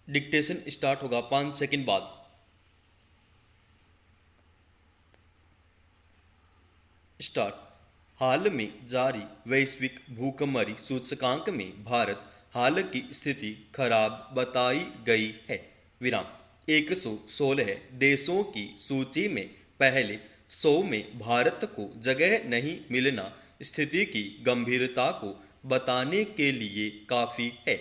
Dictation start होगा 5 second बाद। Start. हाल में जारी वैश्विक भूखमरी सूचकांक में भारत हाल की स्थिति खराब बताई गई है। विराम। 116 देशों की सूची में पहले 100 में भारत को जगह नहीं मिलना स्थिति की गंभीरता को बताने के लिए काफी है।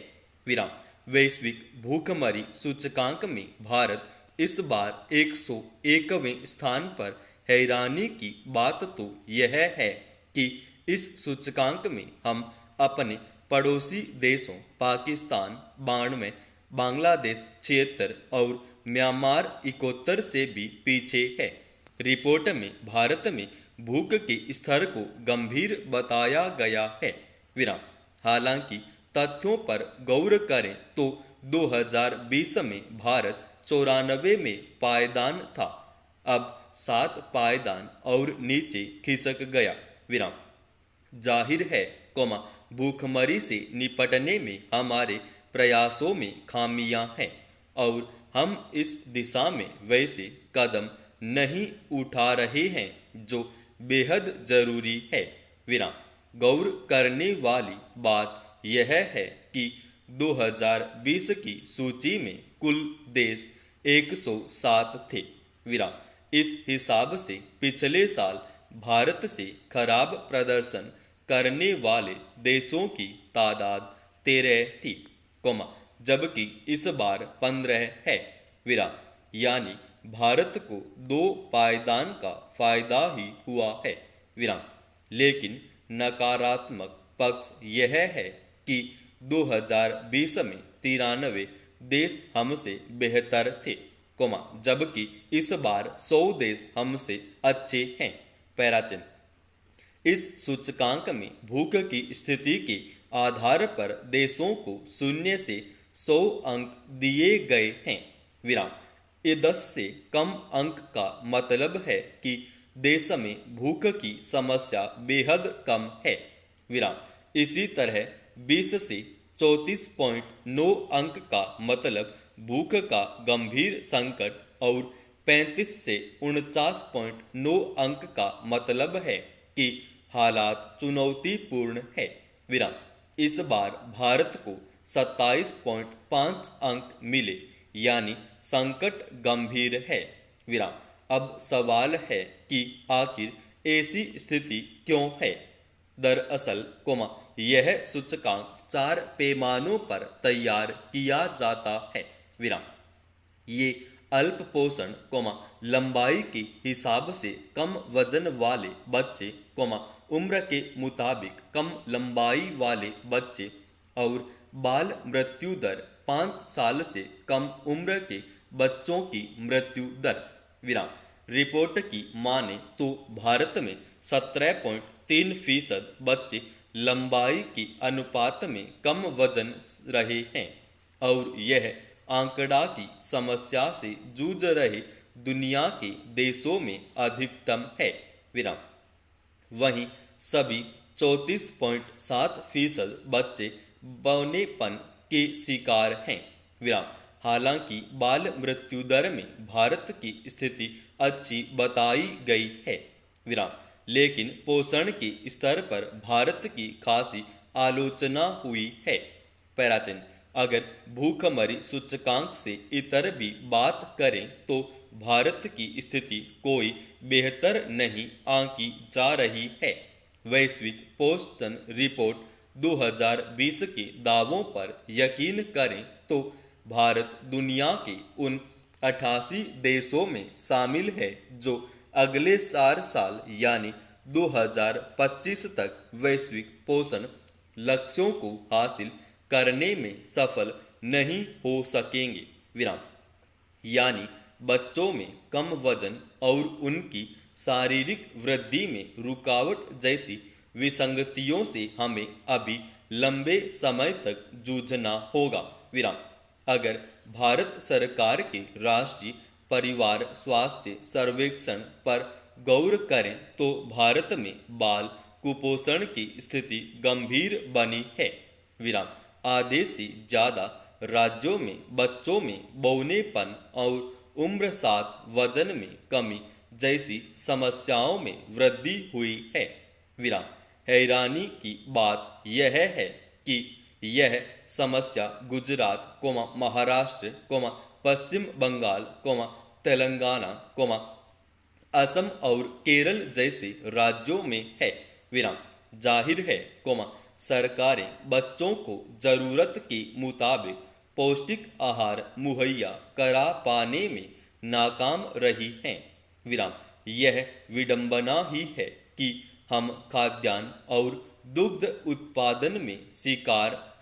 विराम। वैश्विक भूखमरी सूचकांक में भारत इस बार 101वें स्थान पर। हैरानी की बात तो यह है कि इस सूचकांक में हम अपने पड़ोसी देशों पाकिस्तान 92, बांग्लादेश 76 और म्यांमार 71 से भी पीछे है। रिपोर्ट में भारत में भूख के स्तर को गंभीर बताया गया है। विराम। हालांकि तथ्यों पर गौर करें तो 2020 में भारत 94 में पायदान था, अब 7 पायदान और नीचे खिसक गया। विराम। जाहिर है भूखमरी से निपटने में हमारे प्रयासों में खामियां हैं और हम इस दिशा में वैसे कदम नहीं उठा रहे हैं जो बेहद जरूरी है। विराम। गौर करने वाली बात यह है कि 2020 की सूची में कुल देश 107 थे। विराम। इस हिसाब से पिछले साल भारत से खराब प्रदर्शन करने वाले देशों की तादाद 13 थी, जबकि इस बार 15 है। विराम। यानी भारत को 2 पायदान का फायदा ही हुआ है। विराम। लेकिन नकारात्मक पक्ष यह है कि 2020 में 93 देश हमसे बेहतर थे, जबकि इस बार 100 देश हमसे अच्छे हैं। पैराचिन। इस सूचकांक में भूख की स्थिति के आधार पर देशों को 0 से 100 अंक दिए गए हैं। विराम। ये 10 से कम अंक का मतलब है कि देश में भूख की समस्या बेहद कम है। विराम। इसी तरह 20 से 34.9 अंक का मतलब भूख का गंभीर संकट और 35 से 49.9 अंक का मतलब है कि हालात चुनौतीपूर्ण है। विराम। इस बार भारत को 27.5 अंक मिले, यानी संकट गंभीर है। विराम। अब सवाल है कि आखिर ऐसी स्थिति क्यों है। दरअसल यह सूचकांक 4 पैमानों पर तैयार किया जाता है। विराम। ये अल्प पोषण लंबाई के हिसाब से कम वजन वाले बच्चे, उम्र के मुताबिक कम लंबाई वाले बच्चे और बाल मृत्यु दर 5 साल से कम उम्र के बच्चों की मृत्यु दर। विराम। रिपोर्ट की माने तो भारत में 17.3% बच्चे लंबाई की अनुपात में कम वजन रहे हैं और यह आंकड़ा की समस्या से जूझ रहे दुनिया के देशों में अधिकतम है। विराम। वहीं सभी 34.7% बच्चे बौनेपन के शिकार हैं। विराम। हालांकि बाल मृत्यु दर में भारत की स्थिति अच्छी बताई गई है। विराम। लेकिन पोषण के स्तर पर भारत की खासी आलोचना हुई है। पैराचिन। अगर भूखमरी सूचकांक से इतर भी बात करें तो भारत की स्थिति कोई बेहतर नहीं आंकी जा रही है। वैश्विक पोषण रिपोर्ट 2020 के दावों पर यकीन करें तो भारत दुनिया के उन 88 देशों में शामिल है जो अगले 4 साल यानी 2025 तक वैश्विक पोषण लक्ष्यों को हासिल करने में सफल नहीं हो सकेंगे। विराम। यानी बच्चों में कम वजन और उनकी शारीरिक वृद्धि में रुकावट जैसी विसंगतियों से हमें अभी लंबे समय तक जूझना होगा। विराम। अगर भारत सरकार के राष्ट्रीय परिवार स्वास्थ्य सर्वेक्षण पर गौर करें तो भारत में बाल कुपोषण की स्थिति गंभीर बनी है। विराम। आधे से ज़्यादा राज्यों में बच्चों में बौनेपन और उम्र साथ वजन में कमी जैसी समस्याओं में वृद्धि हुई है। विराम। हैरानी की बात यह है कि यह समस्या गुजरात, महाराष्ट्र, पश्चिम बंगाल, तेलंगाना, असम और केरल जैसे राज्यों में है। विराम। जाहिर है, सरकारें बच्चों को जरूरत के मुताबिक पौष्टिक आहार मुहैया करा पाने में नाकाम रही हैं। विराम। यह विडंबना ही है कि हम खाद्यान्न और दुग्ध उत्पादन में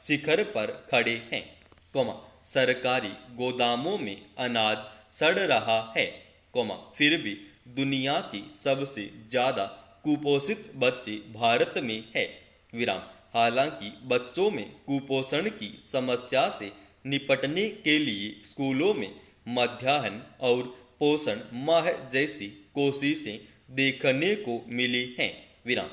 शिखर पर खड़े हैं, सरकारी गोदामों में अनाज सड़ रहा है, फिर भी दुनिया की सबसे ज्यादा कुपोषित बच्चे भारत में है। विराम। हालांकि बच्चों में कुपोषण की समस्या से निपटने के लिए स्कूलों में मध्याह्न और पोषण माह जैसी कोशिशें देखने को मिली हैं। विराम।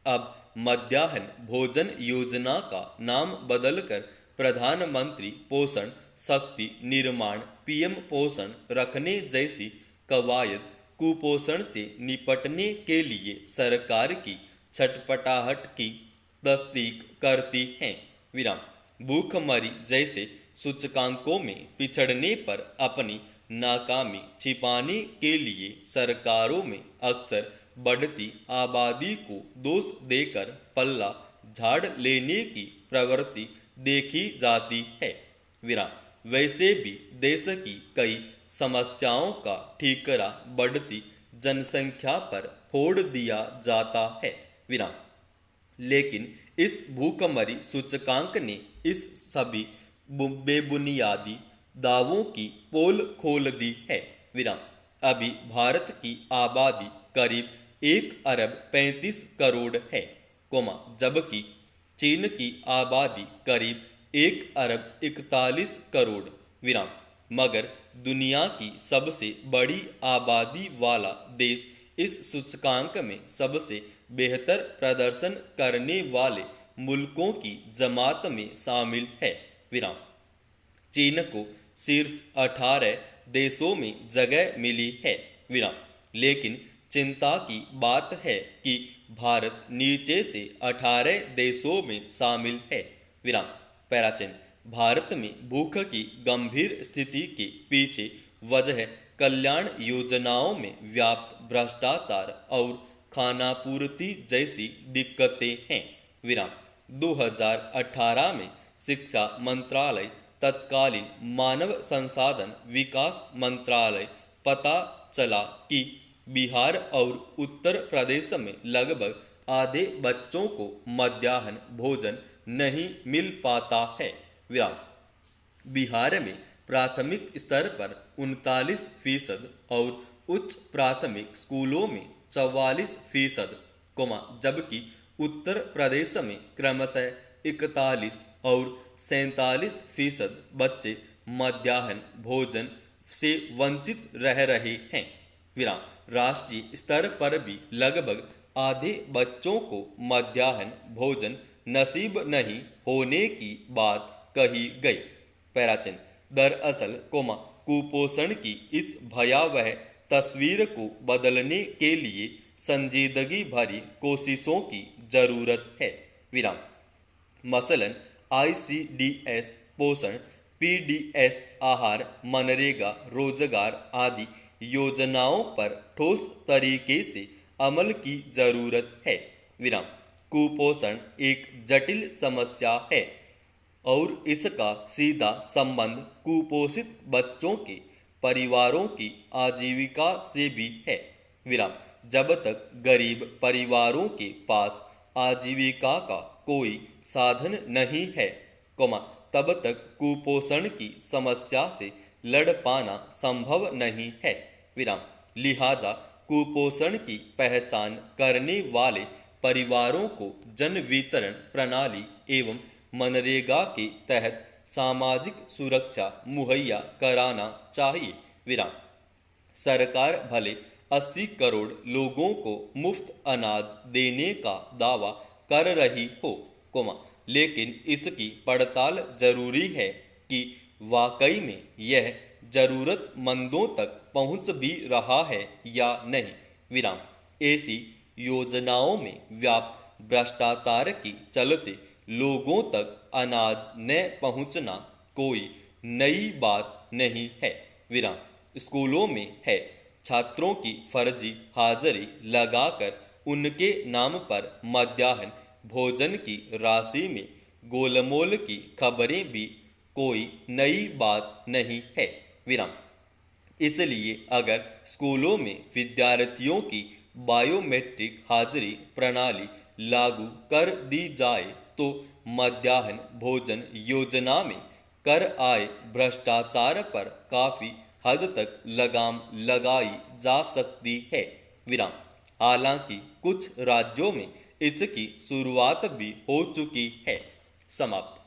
अब मध्याह्न भोजन योजना का नाम बदलकर प्रधानमंत्री पोषण शक्ति निर्माण पीएम पोषण रखने जैसी कवायद कुपोषण से निपटने के लिए सरकार की छटपटाहट की तस्दीक करती हैं। विराम। भूखमरी जैसे सूचकांकों में पिछड़ने पर अपनी नाकामी छिपाने के लिए सरकारों में अक्सर बढ़ती आबादी को दोष देकर पल्ला झाड़ लेने की प्रवृत्ति देखी जाती है। विराम। वैसे भी देश की कई समस्याओं का ठीकरा बढ़ती जनसंख्या पर फोड़ दिया जाता है। विराम। लेकिन इस भूखमरी सूचकांक ने इस सभी बेबुनियादी दावों की पोल खोल दी है। विराम। अभी भारत की आबादी करीब 1 अरब 35 करोड़ है, जबकि चीन की आबादी करीब 1 अरब 41 करोड़। विराम। मगर दुनिया की सबसे बड़ी आबादी वाला देश इस सूचकांक में सबसे बेहतर प्रदर्शन करने वाले मुल्कों की जमात में शामिल है। विराम। चीन को शीर्ष 18 देशों में जगह मिली है। विराम। लेकिन चिंता की बात है कि भारत नीचे से 18 देशों में शामिल है। विराम। पैराचिन। भारत में भूख की गंभीर स्थिति के पीछे वजह कल्याण योजनाओं में व्याप्त भ्रष्टाचार और खानापूर्ति जैसी दिक्कतें हैं। विराम। 2018 में शिक्षा मंत्रालय तत्कालीन मानव संसाधन विकास मंत्रालय पता चला कि बिहार और उत्तर प्रदेश में लगभग आधे बच्चों को मध्याह्न भोजन नहीं मिल पाता है। विराम। बिहार में प्राथमिक स्तर पर 39% और उच्च प्राथमिक स्कूलों में 44%, जबकि उत्तर प्रदेश में क्रमशः 41 और 47% बच्चे मध्याह्न भोजन से वंचित रह रहे हैं। विराम। राष्ट्रीय स्तर पर भी लगभग आधे बच्चों को मध्याह्न भोजन नसीब नहीं होने की बात कही गई। पैराचिन। दरअसल, कुपोषण की इस भयावह तस्वीर को बदलने के लिए संजीदगी भरी कोशिशों की जरूरत है। विराम। मसलन ICDS पोषण, PDS आहार, मनरेगा रोजगार आदि योजनाओं पर ठोस तरीके से अमल की जरूरत है। विराम। कुपोषण एक जटिल समस्या है और इसका सीधा संबंध कुपोषित बच्चों के परिवारों की आजीविका से भी है। विराम। जब तक गरीब परिवारों के पास आजीविका का कोई साधन नहीं है, तब तक कुपोषण की समस्या से लड़ पाना संभव नहीं है। विराम। लिहाजा कुपोषण की पहचान करने वाले परिवारों को जन वितरण प्रणाली एवं मनरेगा के तहत सामाजिक सुरक्षा मुहैया कराना चाहिए। विराम। सरकार भले 80 करोड़ लोगों को मुफ्त अनाज देने का दावा कर रही हो, लेकिन इसकी पड़ताल जरूरी है कि वाकई में यह जरूरतमंदों तक पहुंच भी रहा है या नहीं। विराम। ऐसी योजनाओं में व्याप्त भ्रष्टाचार के चलते लोगों तक अनाज न पहुंचना कोई नई बात नहीं है। विराम। स्कूलों में है छात्रों की फर्जी हाजिरी लगाकर उनके नाम पर मध्याह्न भोजन की राशि में गोलमोल की खबरें भी कोई नई बात नहीं है। विराम। इसलिए अगर स्कूलों में विद्यार्थियों की बायोमेट्रिक हाजिरी प्रणाली लागू कर दी जाए तो मध्याह्न भोजन योजना में कर आए भ्रष्टाचार पर काफ़ी हद तक लगाम लगाई जा सकती है। विराम। हालांकि कुछ राज्यों में इसकी शुरुआत भी हो चुकी है। समाप्त।